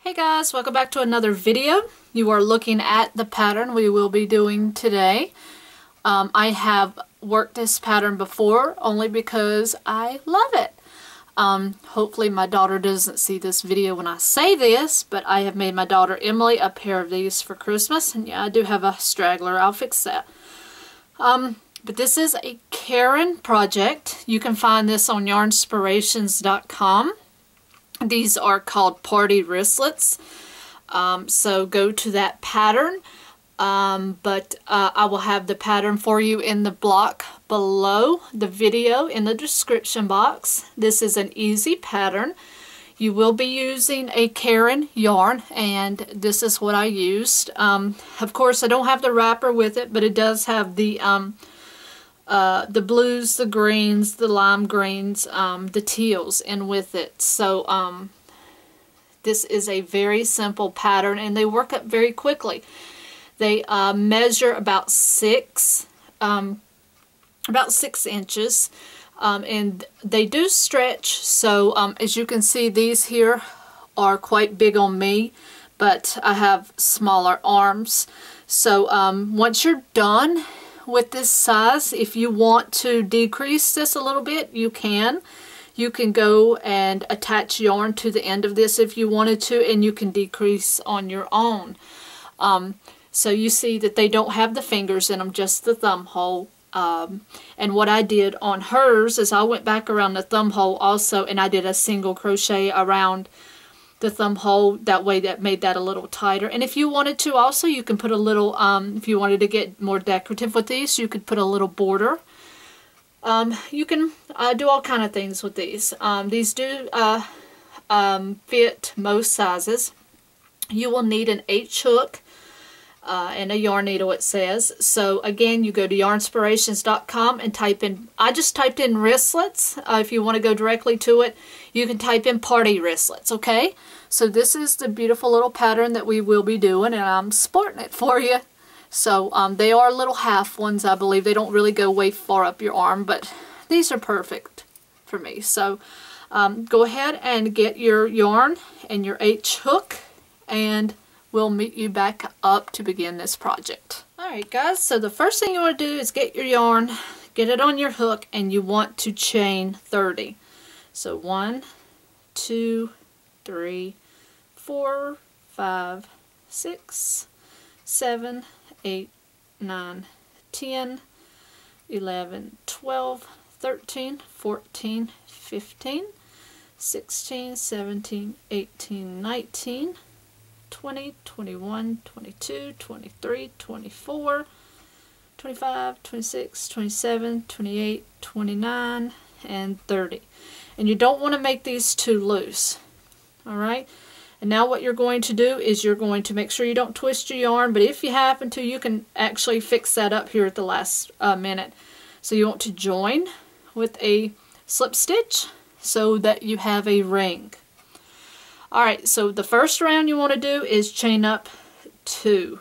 Hey guys, welcome back to another video. You are looking at the pattern we will be doing today. I have worked this pattern before only because I love it. Hopefully my daughter doesn't see this video when I say this, but I have made my daughter Emily a pair of these for Christmas, and yeah, I do have a straggler. I'll fix that. But this is a Karen project. You can find this on yarnspirations.com. These are called party wristlets. So go to that pattern. But I will have the pattern for you in the block below the video in the description box. This is an easy pattern. You will be using a Karen yarn, and this is what I used. Of course, I don't have the wrapper with it, but it does have the blues, the greens, the lime greens, the teals in with it. So this is a very simple pattern, and they work up very quickly. They measure about 6 inches, and they do stretch. So as you can see, these here are quite big on me, but I have smaller arms. So once you're done with this size, if you want to decrease this a little bit, you can. You can go and attach yarn to the end of this if you wanted to, and you can decrease on your own. So you see that they don't have the fingers in them, just the thumb hole. And what I did on hers is I went back around the thumb hole also, and I did a single crochet around the thumb hole. That way that made that a little tighter. And if you wanted to also, you can put a little, if you wanted to get more decorative with these, you could put a little border. You can do all kind of things with these. These do fit most sizes. You will need an H hook and a yarn needle, it says. So again, you go to yarnspirations.com and type in, I just typed in wristlets. If you want to go directly to it, you can type in party wristlets, okay? So this is the beautiful little pattern that we will be doing, and I'm sporting it for you. So they are little half ones, I believe. They don't really go way far up your arm, but these are perfect for me. So go ahead and get your yarn and your H hook, and we'll meet you back up to begin this project. Alright guys, so the first thing you want to do is get your yarn, get it on your hook, and you want to chain 30. So 1, 2, 3, 4, 5, 6, 7, 8, 9, 10, 11, 12, 13, 14, 15, 16, 17, 18, 19, 20, 21, 22, 23, 24, 25, 26, 27, 28, 29, and 30. And you don't want to make these too loose. Alright? And now what you're going to do is you're going to make sure you don't twist your yarn, but if you happen to, you can actually fix that up here at the last minute. So you want to join with a slip stitch so that you have a ring. Alright, so the first round you want to do is chain up 2.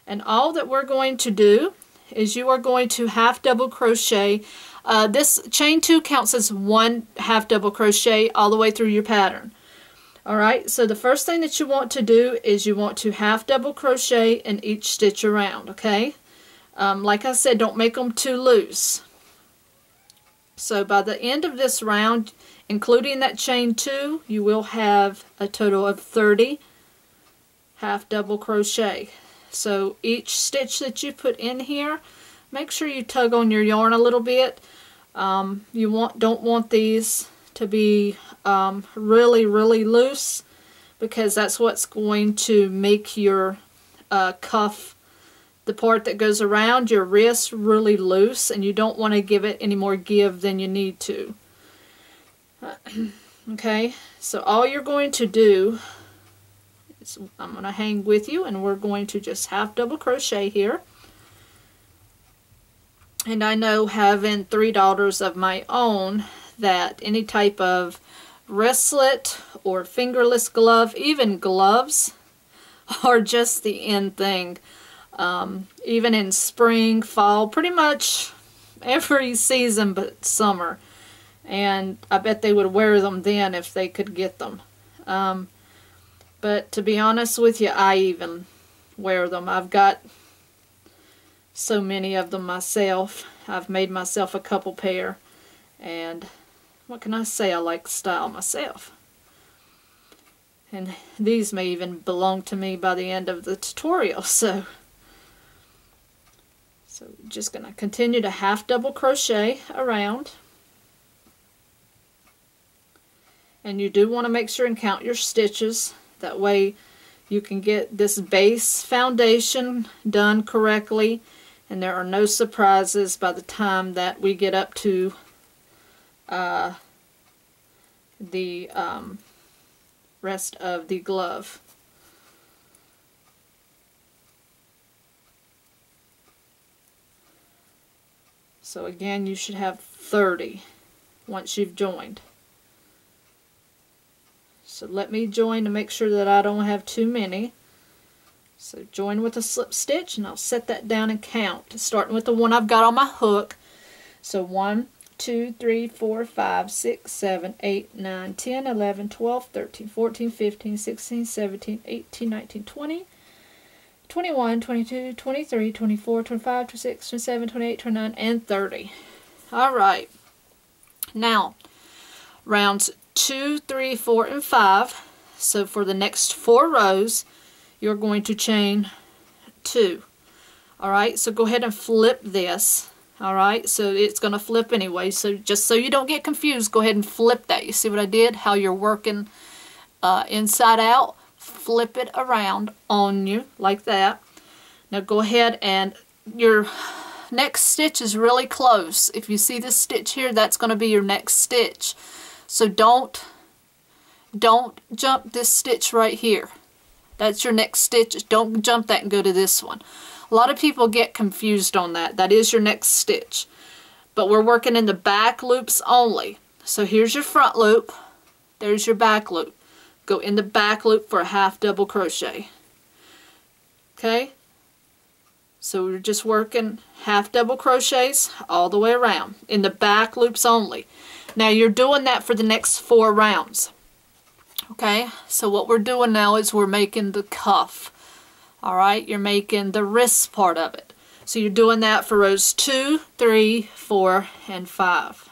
And all that we're going to do is you are going to half double crochet. This chain 2 counts as 1 half double crochet all the way through your pattern. Alright, so the first thing that you want to do is you want to half double crochet in each stitch around, okay? Like I said, don't make them too loose. So by the end of this round, including that chain 2, you will have a total of 30 half double crochet. So each stitch that you put in here, make sure you tug on your yarn a little bit. You don't want these to be really loose, because that's what's going to make your cuff, the part that goes around your wrist, really loose, and you don't want to give it any more give than you need to. Okay, so all you're going to do is, I'm going to hang with you, and we're going to just half double crochet here. And I know, having 3 daughters of my own, that any type of wristlet or fingerless glove, even gloves, are just the in thing. Even in spring, fall, pretty much every season but summer. And I bet they would wear them then if they could get them. But to be honest with you, I even wear them. I've got so many of them myself. I've made myself a couple pair, and what can I say, I like style myself. And these may even belong to me by the end of the tutorial. So just going to continue to half double crochet around. And you do want to make sure and count your stitches. That way you can get this base foundation done correctly, and there are no surprises by the time that we get up to the rest of the glove. So again, you should have 30 once you've joined. So let me join to make sure that I don't have too many. So join with a slip stitch, and I'll set that down and count, starting with the one I've got on my hook. So 1, 2, 3, 4, 5, 6, 7, 8, 9, 10, 11, 12, 13, 14, 15, 16, 17, 18, 19, 20, 21, 22, 23, 24, 25, 26, 27, 28, 29, and 30. Alright. Now, rounds 2, 3, 4, and 5. So for the next 4 rows, you're going to chain 2. Alright, so go ahead and flip this. Alright, so it's going to flip anyway. So just so you don't get confused, go ahead and flip that. You see what I did? How you're working inside out. Flip it around on you like that. Now go ahead, and your next stitch is really close. If you see this stitch here, that's going to be your next stitch. So don't jump this stitch right here. That's your next stitch. Don't jump that and go to this one. A lot of people get confused on that. That is your next stitch. But we're working in the back loops only. So here's your front loop. There's your back loop. Go in the back loop for a half double crochet. Okay? So we're just working half double crochets all the way around in the back loops only. Now you're doing that for the next 4 rounds. Okay? So what we're doing now is we're making the cuff. Alright? You're making the wrist part of it. So you're doing that for rows 2, 3, 4, and 5.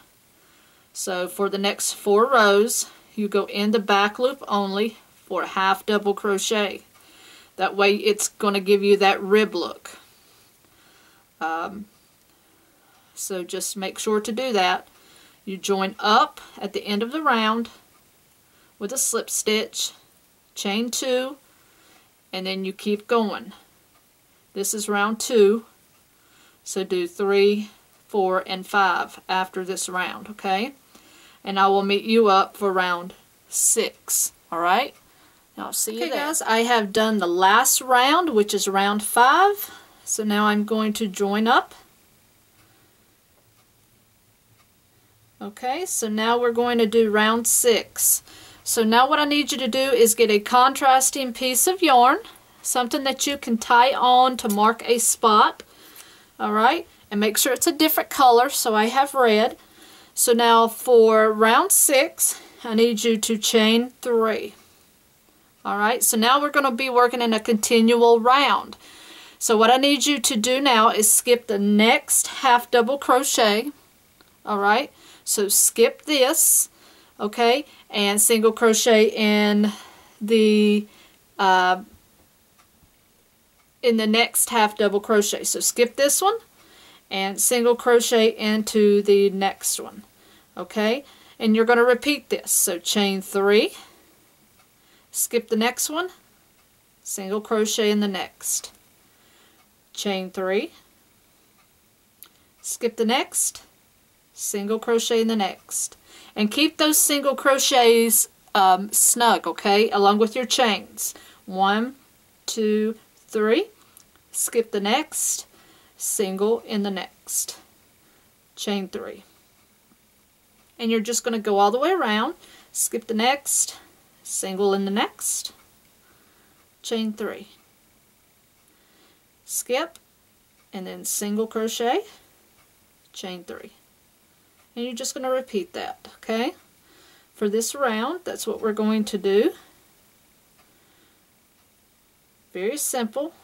So for the next 4 rows, you go in the back loop only for a half double crochet. That way it's going to give you that rib look. So just make sure to do that. You join up at the end of the round with a slip stitch, chain 2, and then you keep going. This is round 2, so do 3, 4, and 5 after this round, okay? And I will meet you up for round 6. Alright? Now I'll see you there. Guys, I have done the last round, which is round 5. So now I'm going to join up. Okay, so now we're going to do round 6. So now what I need you to do is get a contrasting piece of yarn, something that you can tie on to mark a spot. Alright, and make sure it's a different color, so I have red. So now for round 6, I need you to chain 3. Alright, so now we're going to be working in a continual round. So what I need you to do now is skip the next half double crochet. Alright, so skip this, okay, and single crochet in the next half double crochet. So skip this one and single crochet into the next one. Okay, and you're going to repeat this. So chain 3, skip the next one, single crochet in the next, chain 3, skip the next, single crochet in the next, and keep those single crochets snug, okay, along with your chains. 1, 2, 3, skip the next, single in the next, chain 3. And you're just going to go all the way around, skip the next, single in the next, chain 3, skip, and then single crochet, chain 3. And you're just going to repeat that, okay? For this round, that's what we're going to do. Very simple.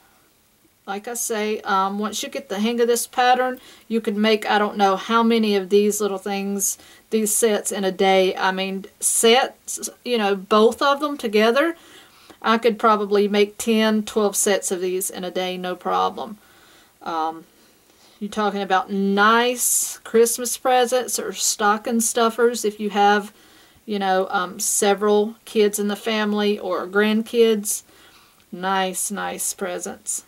Like I say, once you get the hang of this pattern, you could make, I don't know how many of these little things, these sets in a day. I mean, sets, you know, both of them together, I could probably make 10, 12 sets of these in a day, no problem. You're talking about nice Christmas presents or stocking stuffers if you have, you know, several kids in the family or grandkids. Nice, nice presents.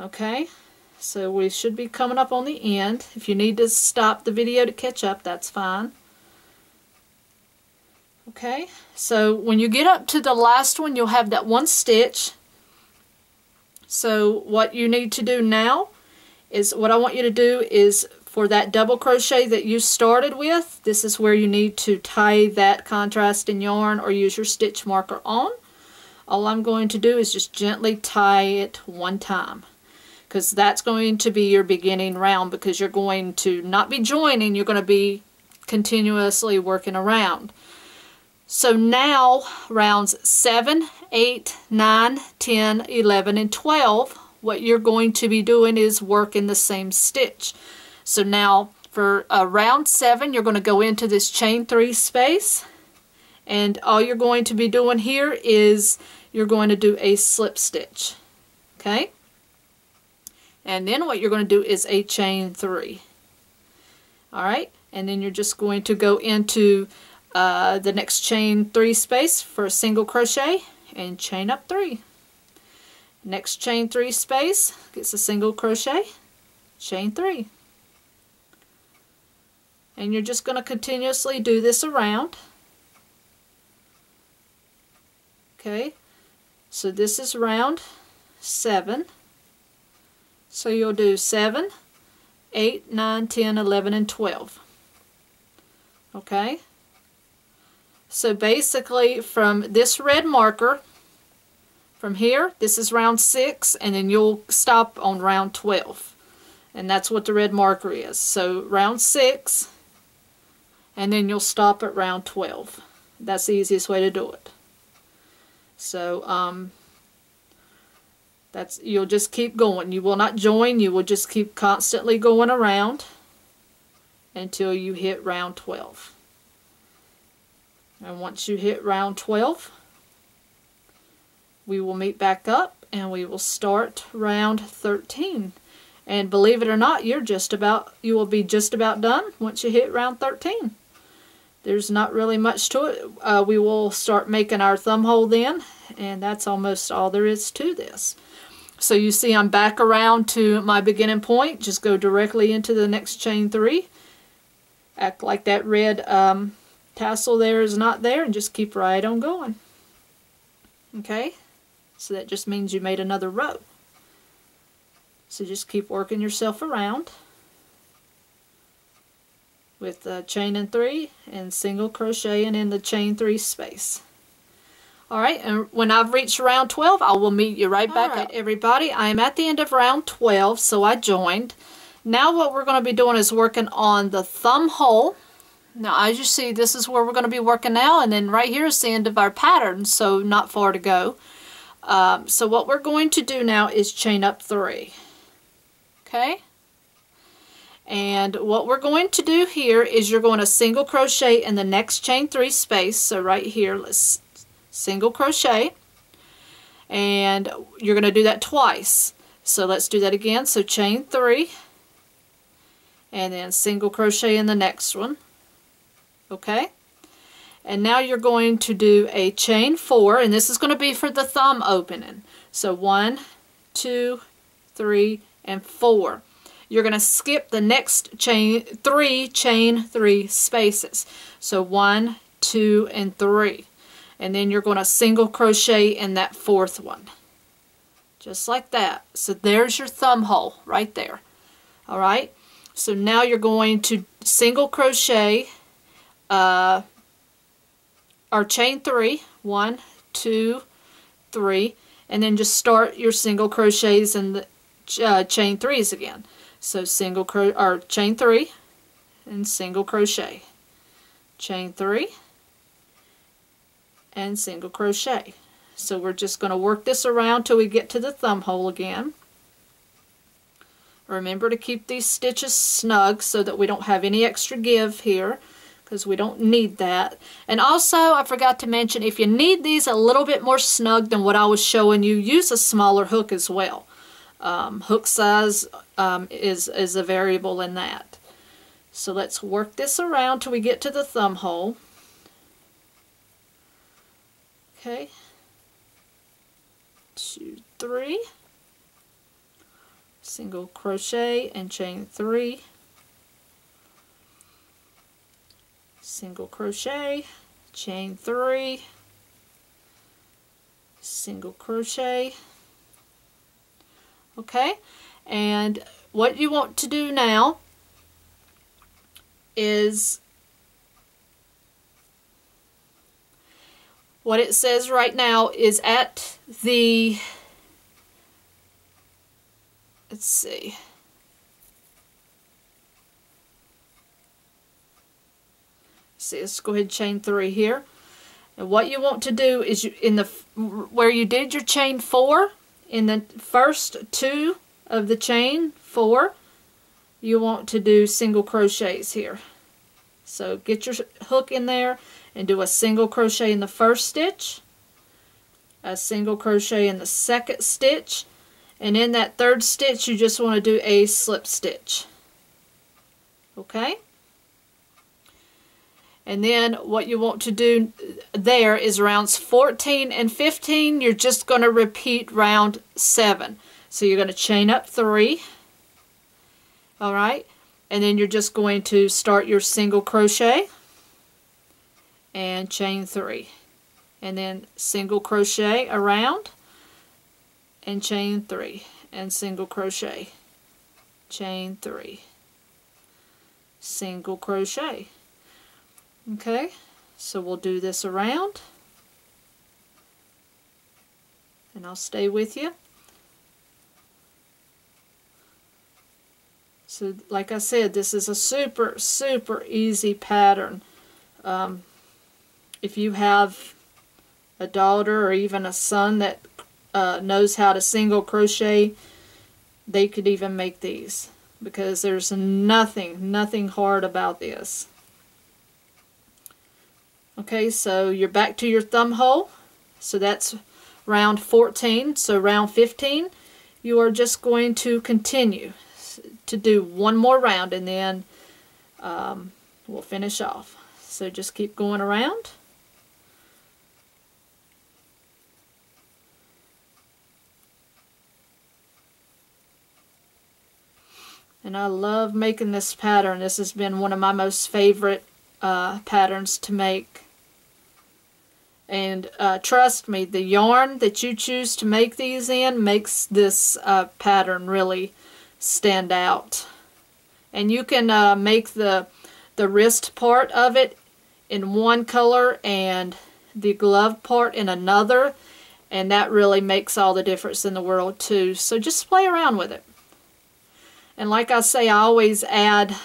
Okay, so we should be coming up on the end. If you need to stop the video to catch up, that's fine. Okay, so when you get up to the last one, you'll have that one stitch. So what you need to do now is, what I want you to do is, for that double crochet that you started with, this is where you need to tie that contrasting yarn or use your stitch marker on. All I'm going to do is just gently tie it one time, because that's going to be your beginning round, because you're going to not be joining, you're going to be continuously working around. So now rounds 7, 8, 9, 10, 11, and 12, what you're going to be doing is working the same stitch. So now for round 7, you're going to go into this chain 3 space, and all you're going to be doing here is you're going to do a slip stitch. Okay? And then what you're going to do is a chain 3. Alright? And then you're just going to go into the next chain 3 space for a single crochet and chain up 3. Next chain 3 space gets a single crochet, chain 3. And you're just going to continuously do this around. Okay, so this is round 7. So you'll do 7, 8, 9, 10, 11, and 12. Okay, so basically from this red marker, from here, this is round 6, and then you'll stop on round 12. And that's what the red marker is. So round 6, and then you'll stop at round 12. That's the easiest way to do it. So you'll just keep going. You will not join, you will just keep constantly going around until you hit round 12. And once you hit round 12, we will meet back up and we will start round 13. And believe it or not, you will be just about done once you hit round 13. There's not really much to it. We will start making our thumb hole then, and that's almost all there is to this. So you see I'm back around to my beginning point. Just go directly into the next chain 3. Act like that red tassel there is not there, and just keep right on going. Okay, so that just means you made another row. So just keep working yourself around with chain 3 and single crocheting in the chain 3 space. Alright, and when I've reached round 12, I will meet you right back up. Everybody, I am at the end of round 12, so I joined. Now what we're going to be doing is working on the thumb hole. Now as you see, this is where we're going to be working now, and then right here is the end of our pattern, so not far to go. So what we're going to do now is chain up 3. Okay? And what we're going to do here is you're going to single crochet in the next chain 3 space. So right here, let's single crochet. And you're going to do that twice. So let's do that again. So chain 3. And then single crochet in the next one. Okay? And now you're going to do a chain 4. And this is going to be for the thumb opening. So 1, 2, 3, and 4. You're going to skip the next chain 3 spaces. So 1, 2, and 3. And then you're going to single crochet in that 4th one. Just like that. So there's your thumb hole right there. Alright? So now you're going to single crochet or chain 3. 1, 2, 3. And then just start your single crochets in the chain 3s again. So chain 3 and single crochet, chain 3 and single crochet, So we're just going to work this around till we get to the thumb hole again. Remember to keep these stitches snug so that we don't have any extra give here, because we don't need that. And also, I forgot to mention, if you need these a little bit more snug than what I was showing you, use a smaller hook as well. Hook size is a variable in that. So let's work this around till we get to the thumb hole. Okay. 2, 3. Single crochet and chain 3. Single crochet, chain 3, single crochet. Okay, and what you want to do now is what it says right now is at the, let's see, let's go ahead and chain 3 here. And what you want to do is where you did your chain 4, in the first 2 of the chain 4, you want to do single crochets here. So get your hook in there and do a single crochet in the first stitch, a single crochet in the second stitch, and in that third stitch you just want to do a slip stitch. Okay? And then what you want to do there is rounds 14 and 15, you're just going to repeat round 7. So you're going to chain up 3, alright, and then you're just going to start your single crochet and chain 3. And then single crochet around and chain 3. And single crochet, chain 3. Single crochet. Okay, so we'll do this around, and I'll stay with you. So like I said, this is a super easy pattern. If you have a daughter or even a son that knows how to single crochet, they could even make these, because there's nothing hard about this. Okay, so you're back to your thumb hole. So that's round 14. So round 15, you are just going to continue to do one more round, and then we'll finish off. So just keep going around. And I love making this pattern. This has been one of my most favorite patterns to make. And trust me, the yarn that you choose to make these in makes this pattern really stand out. And you can make the wrist part of it in one color and the glove part in another, and that really makes all the difference in the world too. So just play around with it. And like I say, I always add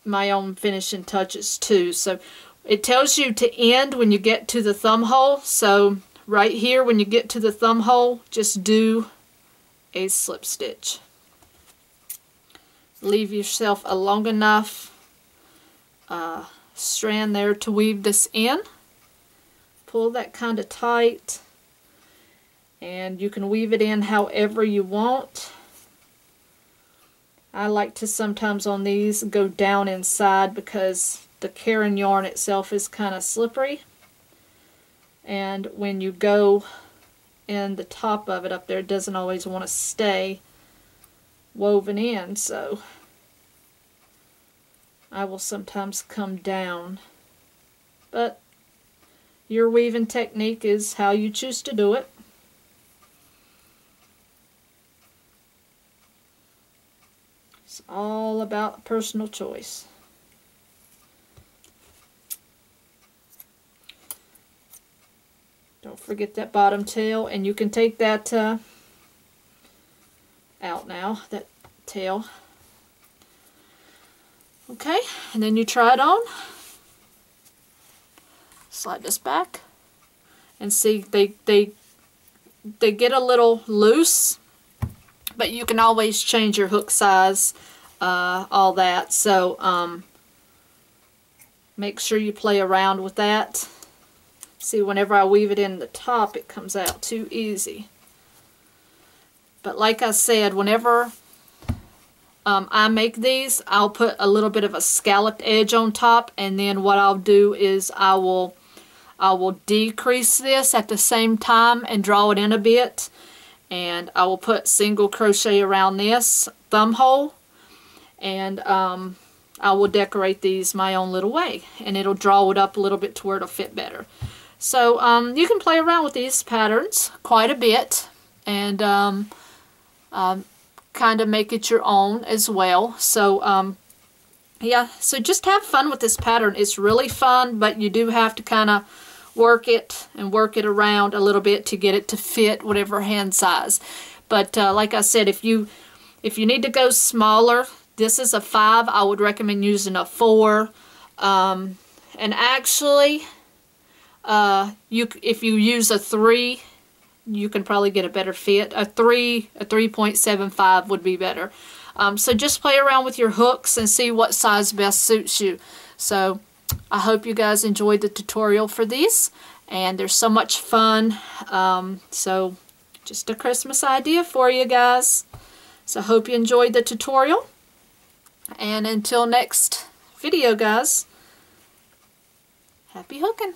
my own finishing touches too. So it tells you to end when you get to the thumb hole. So right here, when you get to the thumb hole, just do a slip stitch. Leave yourself a long enough strand there to weave this in. Pull that kind of tight, and you can weave it in however you want. I like to sometimes on these go down inside because the Caron yarn itself is kind of slippery, and when you go in the top of it up there, it doesn't always want to stay woven in, so I will sometimes come down. But your weaving technique is how you choose to do it. It's all about personal choice. Don't forget that bottom tail, and you can take that out now, that tail. Okay, and then you try it on. slide this back, and see they get a little loose, but you can always change your hook size, all that. So make sure you play around with that. See, whenever I weave it in the top, it comes out too easy. But like I said, whenever I make these, I'll put a little bit of a scalloped edge on top, and then what I'll do is I will decrease this at the same time and draw it in a bit, and I will put single crochet around this thumb hole, and I will decorate these my own little way, and it'll draw it up a little bit to where it'll fit better. So you can play around with these patterns quite a bit, and kind of make it your own as well. So yeah, so just have fun with this pattern. It's really fun, but you do have to kind of work it and work it around a little bit to get it to fit whatever hand size. But like I said, if you need to go smaller, this is a 5. I would recommend using a 4. And actually, if you use a 3, you can probably get a better fit. A 3.75 would be better. So just play around with your hooks and see what size best suits you. So I hope you guys enjoyed the tutorial for these, and they're so much fun. So just a Christmas idea for you guys. So I hope you enjoyed the tutorial, and until next video, guys, happy hooking.